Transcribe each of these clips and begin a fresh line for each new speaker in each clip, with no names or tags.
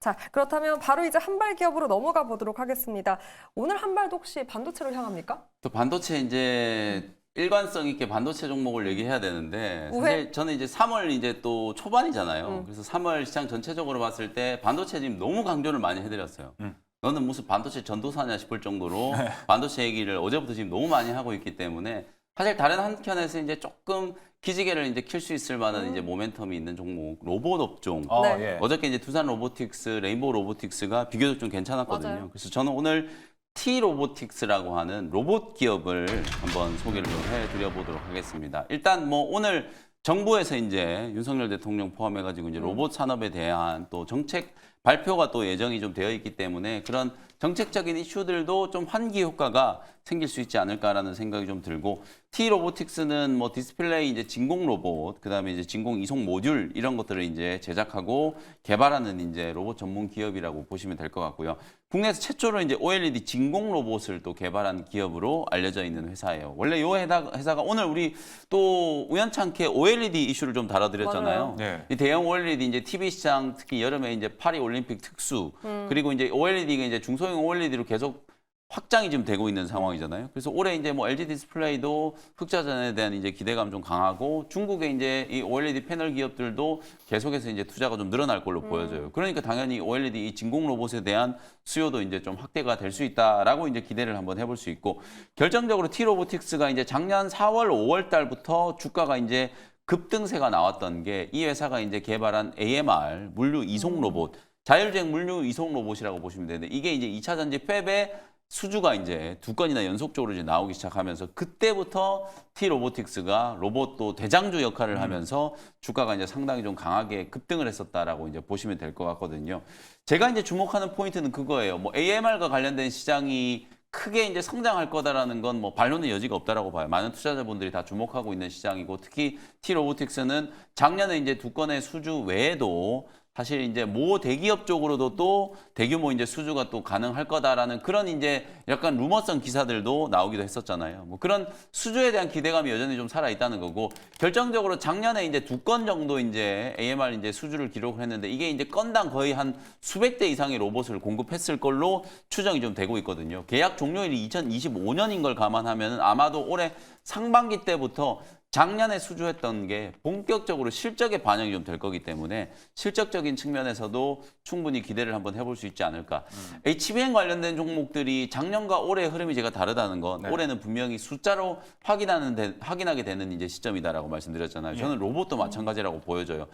자, 그렇다면 바로 이제 한발 기업으로 넘어가 보도록 하겠습니다. 오늘 한발도 혹시 반도체로 향합니까?
또 반도체 이제 일관성 있게 반도체 종목을 얘기해야 되는데 사실 저는 이제 3월 이제 또 초반이잖아요. 그래서 3월 시장 전체적으로 봤을 때 반도체 지금 너무 강조를 많이 해드렸어요. 너는 무슨 반도체 전도사냐 싶을 정도로 반도체 얘기를 어제부터 지금 너무 많이 하고 있기 때문에 사실 다른 한켠에서 이제 조금 기지개를 이제 킬 수 있을 만한 이제 모멘텀이 있는 종목 로봇 업종.
네.
예.
어저께 이제 두산 로보틱스, 레인보우 로보틱스가 비교적 좀 괜찮았거든요.
맞아요.
그래서 저는 오늘 T 로보틱스라고 하는 로봇 기업을 한번 소개를 좀 해드려 보도록 하겠습니다. 일단 뭐 오늘 정부에서 이제 윤석열 대통령 포함해가지고 이제 로봇 산업에 대한 또 정책 발표가 또 예정이 좀 되어 있기 때문에 그런 정책적인 이슈들도 좀 환기 효과가 생길 수 있지 않을까라는 생각이 좀 들고 T 로보틱스는 뭐 디스플레이 이제 진공 로봇, 그다음에 이제 진공 이송 모듈 이런 것들을 이제 제작하고 개발하는 이제 로봇 전문 기업이라고 보시면 될 것 같고요. 국내에서 최초로 이제 OLED 진공 로봇을 또 개발한 기업으로 알려져 있는 회사예요. 원래 이 회사가 오늘 우리 또 우연찮게 OLED 이슈를 좀 다뤄드렸잖아요.
네.
이 대형 OLED 이제 TV 시장 특히 여름에 이제 파리 올림픽 특수 그리고 이제 OLED가 이제 중소형 OLED로 계속 확장이 지금 되고 있는 상황이잖아요. 그래서 올해 이제 뭐 LG 디스플레이도 흑자전에 대한 이제 기대감 좀 강하고 중국의 이제 이 OLED 패널 기업들도 계속해서 이제 투자가 좀 늘어날 걸로 보여져요. 그러니까 당연히 OLED 이 진공 로봇에 대한 수요도 이제 좀 확대가 될 수 있다라고 이제 기대를 한번 해볼 수 있고 결정적으로 T 로보틱스가 이제 작년 4월, 5월 달부터 주가가 이제 급등세가 나왔던 게 이 회사가 이제 개발한 AMR 물류 이송 로봇, 자율주행 물류 이송 로봇이라고 보시면 되는데 이게 이제 2차 전지 팹의 수주가 이제 2건이나 연속적으로 이제 나오기 시작하면서 그때부터 T 로보틱스가 로봇도 대장주 역할을 하면서 주가가 이제 상당히 좀 강하게 급등을 했었다라고 이제 보시면 될 것 같거든요. 제가 이제 주목하는 포인트는 그거예요. 뭐 AMR과 관련된 시장이 크게 이제 성장할 거다라는 건 뭐 반론의 여지가 없다라고 봐요. 많은 투자자분들이 다 주목하고 있는 시장이고 특히 T 로보틱스는 작년에 이제 2건의 수주 외에도 사실 이제 모 대기업 쪽으로도 또 대규모 이제 수주가 또 가능할 거다라는 그런 이제 약간 루머성 기사들도 나오기도 했었잖아요. 뭐 그런 수주에 대한 기대감이 여전히 좀 살아 있다는 거고 결정적으로 작년에 이제 2건 정도 이제 AMR 이제 수주를 기록을 했는데 이게 이제 건당 거의 한 수백 대 이상의 로봇을 공급했을 걸로 추정이 좀 되고 있거든요. 계약 종료일이 2025년인 걸 감안하면 아마도 올해 상반기 때부터 작년에 수주했던 게 본격적으로 실적에 반영이 좀 될 거기 때문에 실적적인 측면에서도 충분히 기대를 한번 해볼 수 있지 않을까. HBM 관련된 종목들이 작년과 올해의 흐름이 제가 다르다는 건 올해는 분명히 숫자로 확인하게 되는 이제 시점이다라고 말씀드렸잖아요. 저는 로봇도 마찬가지라고 보여져요.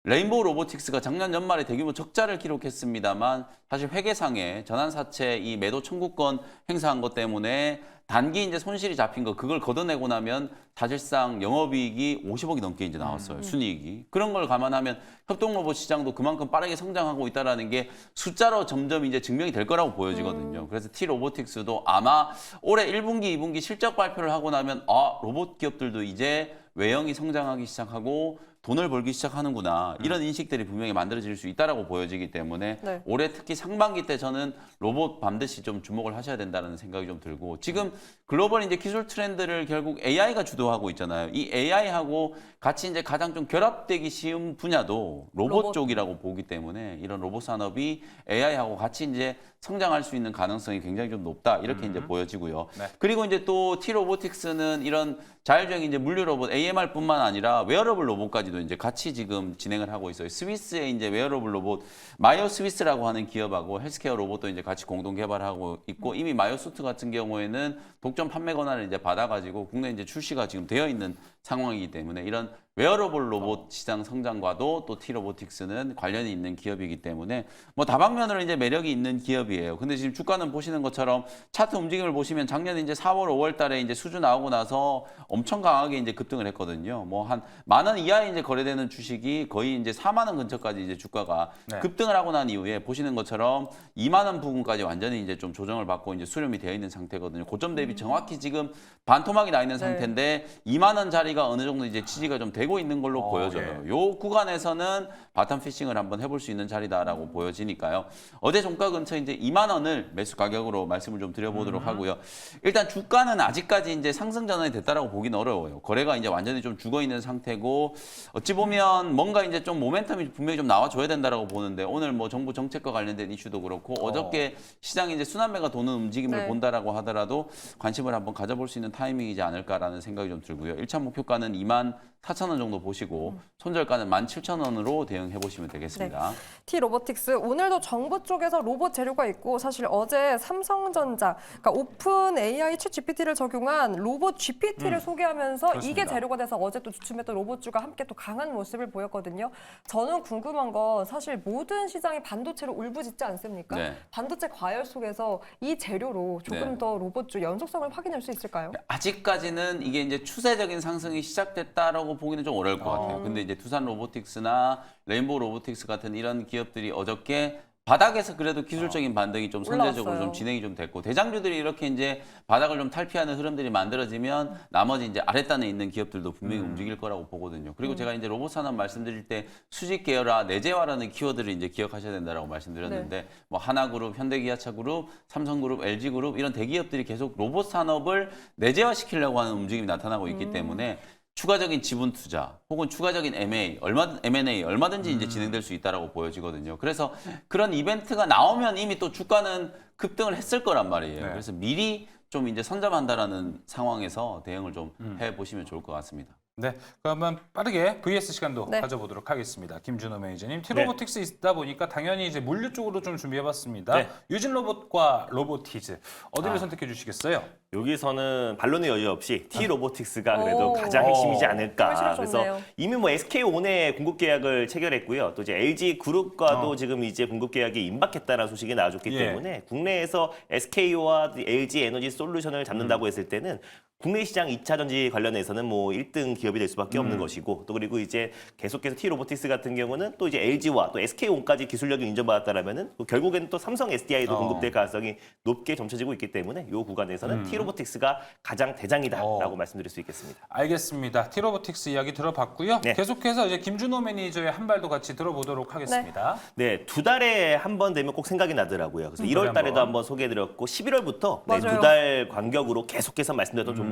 레인보우 로보틱스가 작년 연말에 대규모 적자를 기록했습니다만 사실 회계상에 전환사채 이 매도 청구권 행사한 것 때문에 단기 이제 손실이 잡힌 거 그걸 걷어내고 나면 사실상 영업이익이 50억이 넘게 이제 나왔어요. 순이익이. 그런 걸 감안하면 협동 로봇 시장도 그만큼 빠르게 성장하고 있다라는 게 숫자로 점점 이제 증명이 될 거라고 보여지거든요. 그래서 T 로보틱스도 아마 올해 1분기, 2분기 실적 발표를 하고 나면 로봇 기업들도 이제 외형이 성장하기 시작하고 돈을 벌기 시작하는구나. 이런 인식들이 분명히 만들어질 수 있다라고 보여지기 때문에
네.
올해 특히 상반기 때 저는 로봇 반드시 좀 주목을 하셔야 된다는 생각이 좀 들고 지금 글로벌 이제 기술 트렌드를 결국 AI가 주도하고 있잖아요. 이 AI하고 같이 이제 가장 좀 결합되기 쉬운 분야도 로봇 쪽이라고 보기 때문에 이런 로봇 산업이 AI하고 같이 이제 성장할 수 있는 가능성이 굉장히 좀 높다. 이렇게 이제 보여지고요.
네.
그리고 이제 또 T 로보틱스는 이런 자율주행 이제 물류 로봇 AMR뿐만 아니라 웨어러블 로봇까지도 이제 같이 지금 진행을 하고 있어요. 스위스의 이제 웨어러블 로봇 마이오 스위스라고 하는 기업하고 헬스케어 로봇도 이제 같이 공동 개발하고 있고 이미 마이오 수트 같은 경우에는 독점 판매 권한을 이제 받아가지고 국내 이제 출시가 지금 되어 있는 상황이기 때문에 이런 웨어러블 로봇 시장 성장과도 또 T 로보틱스는 관련이 있는 기업이기 때문에 뭐 다방면으로 이제 매력이 있는 기업이에요. 근데 지금 주가는 보시는 것처럼 차트 움직임을 보시면 작년에 이제 4월, 5월 달에 이제 수주 나오고 나서 엄청 강하게 이제 급등을 했거든요. 뭐 한 10,000원 이하에 이제 거래되는 주식이 거의 이제 40,000원 근처까지 이제 주가가 급등을 하고 난 이후에 보시는 것처럼 20,000원 부근까지 완전히 이제 좀 조정을 받고 이제 수렴이 되어 있는 상태거든요. 고점 대비 정확히 지금 반토막이 나 있는 상태인데 20,000원 자리가 어느 정도 이제 지지가 좀 되고 있는 걸로 보여져요. 요 구간에서는 바텀 피싱을 한번 해볼 수 있는 자리다라고 보여지니까요. 어제 종가 근처 이제 2만 원을 매수 가격으로 말씀을 좀 드려보도록 하고요. 일단 주가는 아직까지 이제 상승 전환이 됐다라고 보기는 어려워요. 거래가 이제 완전히 좀 죽어 있는 상태고 어찌 보면 뭔가 이제 좀 모멘텀이 분명히 좀 나와줘야 된다라고 보는데 오늘 뭐 정부 정책과 관련된 이슈도 그렇고 어저께 시장이 이제 순환매가 도는 움직임을
네.
본다라고 하더라도 관심을 한번 가져볼 수 있는 타이밍이지 않을까라는 생각이 좀 들고요. 1차 목표가는 24,000원 정도 보시고 손절가는 17,000원으로 대응해 보시면 되겠습니다.
T-로보틱스 오늘도 정부 쪽에서 로봇 재료가 있고 사실 어제 삼성전자 그러니까 오픈 AI 챗 GPT를 적용한 로봇 GPT를 소개하면서
그렇습니다.
이게 재료가 돼서 어제 또 주춤했던 로봇주가 함께 또 강한 모습을 보였거든요. 저는 궁금한 건 사실 모든 시장이 반도체로 울부짖지 않습니까?
네.
반도체 과열 속에서 이 재료로 조금
네.
더 로봇주 연속성을 확인할 수 있을까요?
아직까지는 이게 이제 추세적인 상승이 시작됐다라고 보기는 좀 어려울 것 같아요. 근데 이제 두산 로보틱스나 레인보우 로보틱스 같은 이런 기업들이 어저께 바닥에서 그래도 기술적인 반등이 좀 선제적으로
올라왔어요.
좀 진행이 좀 됐고 대장주들이 이렇게 이제 바닥을 좀 탈피하는 흐름들이 만들어지면 나머지 이제 아랫단에 있는 기업들도 분명히 움직일 거라고 보거든요. 그리고 제가 이제 로봇 산업 말씀드릴 때 수직 계열화, 내재화라는 키워드를 이제 기억하셔야 된다라고 말씀드렸는데 뭐 하나그룹, 현대기아차그룹, 삼성그룹, LG그룹 이런 대기업들이 계속 로봇 산업을 내재화시키려고 하는 움직임이 나타나고 있기 때문에 추가적인 지분 투자 혹은 추가적인 M&A 얼마든지 이제 진행될 수 있다라고 보여지거든요. 그래서 그런 이벤트가 나오면 이미 또 주가는 급등을 했을 거란 말이에요.
네.
그래서 미리 좀 이제 선점한다라는 상황에서 대응을 좀 해보시면 좋을 것 같습니다.
네, 그러면 빠르게 VS 시간도
네.
가져보도록 하겠습니다. 김준호 매니저님, T-로보틱스 있다 보니까 당연히 이제 물류 쪽으로 좀 준비해봤습니다.
네.
유진로봇과 로보티즈 어디를
아.
선택해 주시겠어요?
여기서는 반론의 여지 없이 T-로보틱스가 그래도
오.
가장 핵심이지 않을까.
힘을
그래서
실어줬네요.
이미 뭐 SK온에 공급 계약을 체결했고요. 또 이제 LG그룹과도
어.
지금 이제 공급 계약이 임박했다는 소식이 나와줬기
예.
때문에 국내에서 SK와 LG 에너지 솔루션을 잡는다고 했을 때는 국내 시장 2차 전지 관련해서는 뭐 1등 기업이 될 수밖에 없는 것이고 또 그리고 이제 계속해서 T-로보틱스 같은 경우는 또 이제 LG와 또 SK온까지 기술력이 인정받았다라면은 또 결국에는 또 삼성 SDI도 공급될 가능성이 높게 점쳐지고 있기 때문에 이 구간에서는 T-로보틱스가 가장 대장이다라고 말씀드릴 수 있겠습니다.
알겠습니다. T-로보틱스 이야기 들어봤고요.
네.
계속해서 이제 김준호 매니저의 한 발도 같이 들어보도록 하겠습니다.
네, 2달에 한 번 되면 꼭 생각이 나더라고요. 그래서 1월 달에도 한번 소개해드렸고 11월부터 네,
맞아요.
2달 간격으로 계속해서 말씀드렸던 종목인데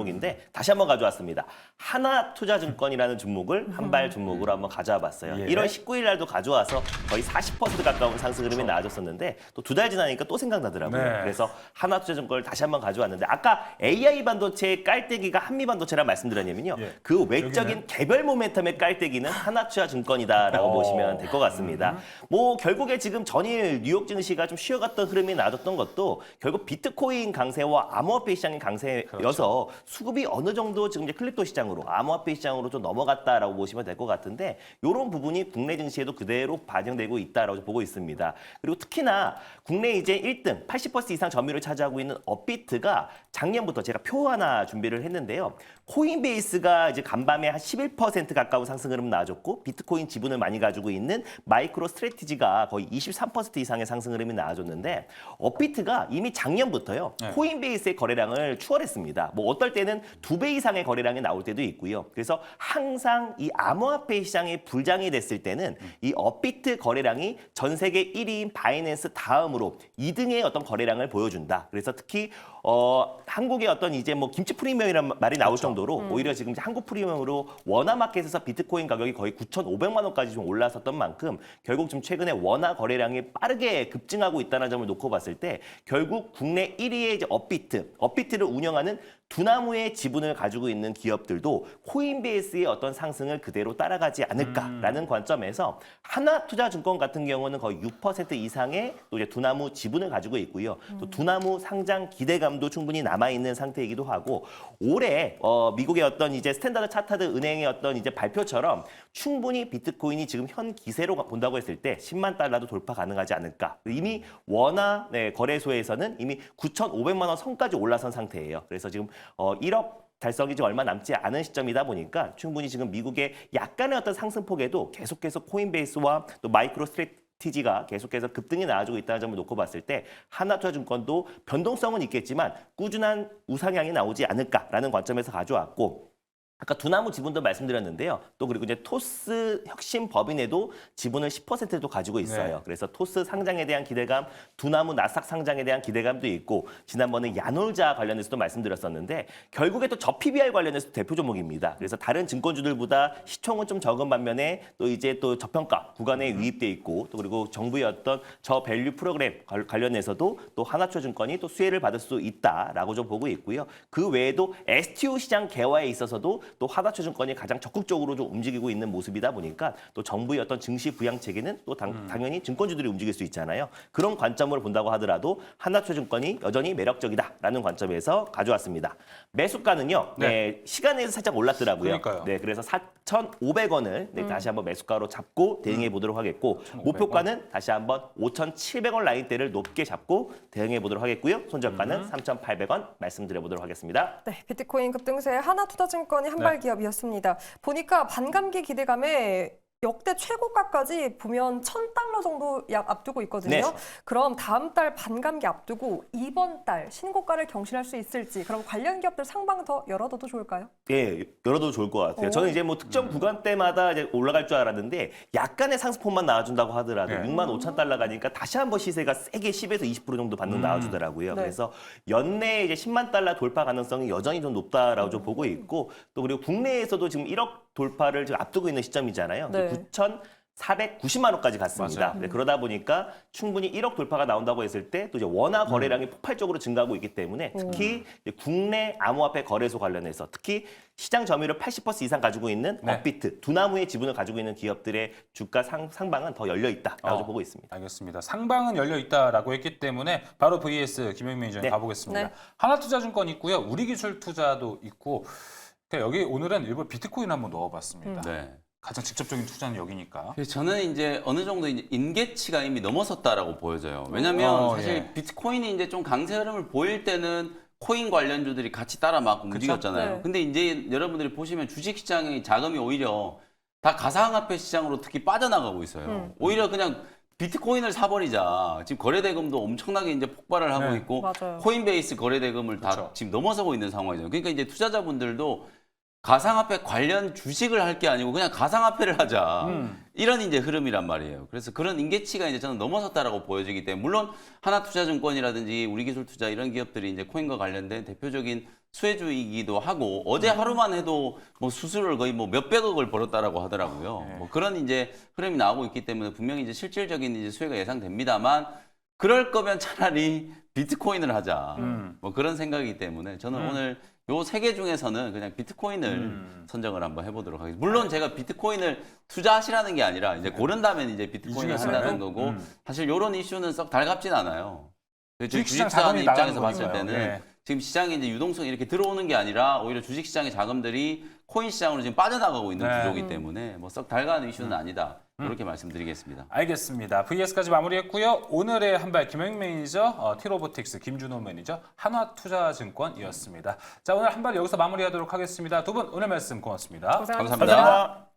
다시 한번 가져왔습니다. 하나투자증권이라는 종목을 한 발 종목으로 한번 가져와 봤어요.
예.
1월 19일 날도 가져와서 거의 40% 가까운 상승 흐름이 나와줬었는데 또 2달 지나니까 또 생각나더라고요.
네.
그래서 하나투자증권을 다시 한번 가져왔는데 아까 AI 반도체의 깔때기가 한미반도체라 말씀드렸냐면요.
예.
그 외적인 개별 모멘텀의 깔때기는 하나투자증권이다라고 보시면 될 것 같습니다. 뭐 결국에 지금 전일 뉴욕 증시가 좀 쉬어갔던 흐름이 나왔던 것도 결국 비트코인 강세와 암호화폐 시장의 강세여서 수급이 어느 정도 지금 이제 클립토 시장으로 암호화폐 시장으로 좀 넘어갔다라고 보시면 될 것 같은데 이런 부분이 국내 증시에도 그대로 반영되고 있다라고 보고 있습니다. 그리고 특히나 국내 이제 1등 80% 이상 점유율을 차지하고 있는 업비트가 작년부터 제가 표 하나 준비를 했는데요. 코인베이스가 이제 간밤에 한 11% 가까운 상승 흐름 나와줬고 비트코인 지분을 많이 가지고 있는 마이크로 스트래티지가 거의 23% 이상의 상승 흐름이 나와줬는데 업비트가 이미 작년부터요.
네.
코인베이스의 거래량을 추월했습니다. 뭐 어떨 때는 2배 이상의 거래량이 나올 때도 있고요. 그래서 항상 이 암호화폐 시장이 불장이 됐을 때는 이 업비트 거래량이 전 세계 1위인 바이낸스 다음으로 2등의 어떤 거래량을 보여준다. 그래서 특히 한국의 어떤 이제 뭐 김치 프리미엄이라는 말이 나올 정도로 오히려 지금 이제 한국 프리미엄으로 원화 마켓에서 비트코인 가격이 거의 9,500만 원까지 좀 올라섰던 만큼 결국 지금 최근에 원화 거래량이 빠르게 급증하고 있다는 점을 놓고 봤을 때 결국 국내 1위의 이제 업비트를 운영하는 두나무의 지분을 가지고 있는 기업들도 코인베이스의 어떤 상승을 그대로 따라가지 않을까라는 관점에서 하나투자증권 같은 경우는 거의 6% 이상의 또 이제 두나무 지분을 가지고 있고요. 또 두나무 상장 기대감도 충분히 남아 있는 상태이기도 하고 올해 미국의 어떤 이제 스탠다드 차타드 은행의 어떤 이제 발표처럼 충분히 비트코인이 지금 현 기세로 본다고 했을 때 10만 달러도 돌파 가능하지 않을까. 이미 원화 거래소에서는 이미 9,500만 원 선까지 올라선 상태예요. 그래서 지금 1억 달성이 지금 얼마 남지 않은 시점이다 보니까 충분히 지금 미국의 약간의 어떤 상승폭에도 계속해서 코인베이스와 또 마이크로 스트래티지가 계속해서 급등이 나와주고 있다는 점을 놓고 봤을 때 하나투자증권도 변동성은 있겠지만 꾸준한 우상향이 나오지 않을까라는 관점에서 가져왔고 아까 두나무 지분도 말씀드렸는데요. 또 그리고 이제 토스 혁신 법인에도 지분을 10%도 가지고 있어요.
네.
그래서 토스 상장에 대한 기대감, 두나무 나스닥 상장에 대한 기대감도 있고 지난번에 야놀자 관련해서도 말씀드렸었는데 결국에 또 저 PBR 관련해서 대표 종목입니다. 그래서 다른 증권주들보다 시총은 좀 적은 반면에 또 이제 또 저평가 구간에 유입돼 있고 또 그리고 정부의 어떤 저 밸류 프로그램 관련해서도 또 하나투자증권이 또 수혜를 받을 수 있다라고 좀 보고 있고요. 그 외에도 STO 시장 개화에 있어서도 또 하나투자증권이 가장 적극적으로 좀 움직이고 있는 모습이다 보니까 또 정부의 어떤 증시 부양 체계는 또 당연히 증권주들이 움직일 수 있잖아요. 그런 관점으로 본다고 하더라도 하나투자증권이 여전히 매력적이다라는 관점에서 가져왔습니다. 매수가는요. 네, 시간에서 살짝 올랐더라고요.
그러니까요.
네, 그래서 4,500원을 다시 한번 매수가로 잡고 대응해 보도록 하겠고 목표가는 다시 한번 5,700원 라인대를 높게 잡고 대응해 보도록 하겠고요. 손절가는 3,800원 말씀드려 보도록 하겠습니다.
네, 비트코인 급등세에 하나투자증권이 한발 기업이었습니다. 보니까 반감기 기대감에 역대 최고가까지 보면 1,000달러 정도 약 앞두고 있거든요.
네.
그럼 다음 달 반감기 앞두고 이번 달 신고가를 경신할 수 있을지, 그럼 관련 기업들 상방 더 열어둬도 좋을까요?
예, 열어도 좋을 것 같아요.
오.
저는 이제 뭐 특정 구간대마다 이제 올라갈 줄 알았는데 약간의 상승폭만 나와준다고 하더라도
네.
65,000달러 가니까 다시 한번 시세가 세게 10에서 20% 정도 반등 나와주더라고요.
네.
그래서 연내에 이제 10만 달러 돌파 가능성이 여전히 좀 높다라고 좀 보고 있고 또 그리고 국내에서도 지금 1억 돌파를 지금 앞두고 있는 시점이잖아요.
네.
9,490만 원까지 갔습니다.
맞아요.
네, 그러다 보니까 충분히 1억 돌파가 나온다고 했을 때 또 이제 원화 거래량이 폭발적으로 증가하고 있기 때문에 특히 이제 국내 암호화폐 거래소 관련해서 특히 시장 점유율 80% 이상 가지고 있는
네.
업비트, 두나무의 지분을 가지고 있는 기업들의 주가 상방은 더 열려 있다라고 보고 있습니다.
알겠습니다. 상방은 열려 있다라고 했기 때문에 바로 VS 김영민 매니저님
네.
가보겠습니다.
네.
하나투자증권 있고요. 우리기술투자도 있고 그러니까 여기 오늘은 일부 비트코인 한번 넣어봤습니다.
네.
가장 직접적인 투자는 여기니까.
그래서 저는 이제 어느 정도 이제 인계치가 이미 넘어섰다라고 보여져요. 왜냐하면 사실
예.
비트코인이 이제 좀 강세 흐름을 보일 때는 코인 관련주들이 같이 따라 막 움직였잖아요.
네.
근데 이제 여러분들이 보시면 주식시장의 자금이 오히려 다 가상화폐 시장으로 특히 빠져나가고 있어요. 오히려 그냥 비트코인을 사버리자. 지금 거래대금도 엄청나게 이제 폭발을 하고
네.
있고
맞아요.
코인베이스 거래대금을 다
그렇죠.
지금 넘어서고 있는 상황이잖아요. 그러니까 이제 투자자분들도 가상화폐 관련 주식을 할 게 아니고 그냥 가상화폐를 하자. 이런 이제 흐름이란 말이에요. 그래서 그런 인계치가 이제 저는 넘어섰다라고 보여지기 때문에 물론 하나투자증권이라든지 우리기술투자 이런 기업들이 이제 코인과 관련된 대표적인 수혜주이기도 하고 어제 하루만 해도 뭐 수수료를 거의 뭐 몇백억을 벌었다라고 하더라고요.
네.
뭐 그런 이제 흐름이 나오고 있기 때문에 분명히 이제 실질적인 이제 수혜가 예상됩니다만 그럴 거면 차라리 비트코인을 하자. 뭐 그런 생각이기 때문에 저는 오늘 요 세 개 중에서는 그냥 비트코인을 선정을 한번 해보도록 하겠습니다. 물론 제가 비트코인을 투자하시라는 게 아니라 이제 고른다면 이제 비트코인을
이 중에서는?
한다는 거고 사실 요런 이슈는 썩 달갑진 않아요.
주식시장
주식사는
자금이
입장에서
나가는
봤을
거니까요.
때는
네.
지금 시장에 이제 유동성이 이렇게 들어오는 게 아니라 오히려 주식시장의 자금들이 코인 시장으로 지금 빠져나가고 있는
네.
구조이기 때문에 뭐 썩 달가는 이슈는 아니다. 이렇게 말씀드리겠습니다.
알겠습니다. VS까지 마무리했고요. 오늘의 한발 김영민 매니저, 티로보틱스 김준호 매니저, 한화투자증권이었습니다. 자, 오늘 한발 여기서 마무리하도록 하겠습니다. 두 분 오늘 말씀 고맙습니다.
고생하셨습니다.
감사합니다.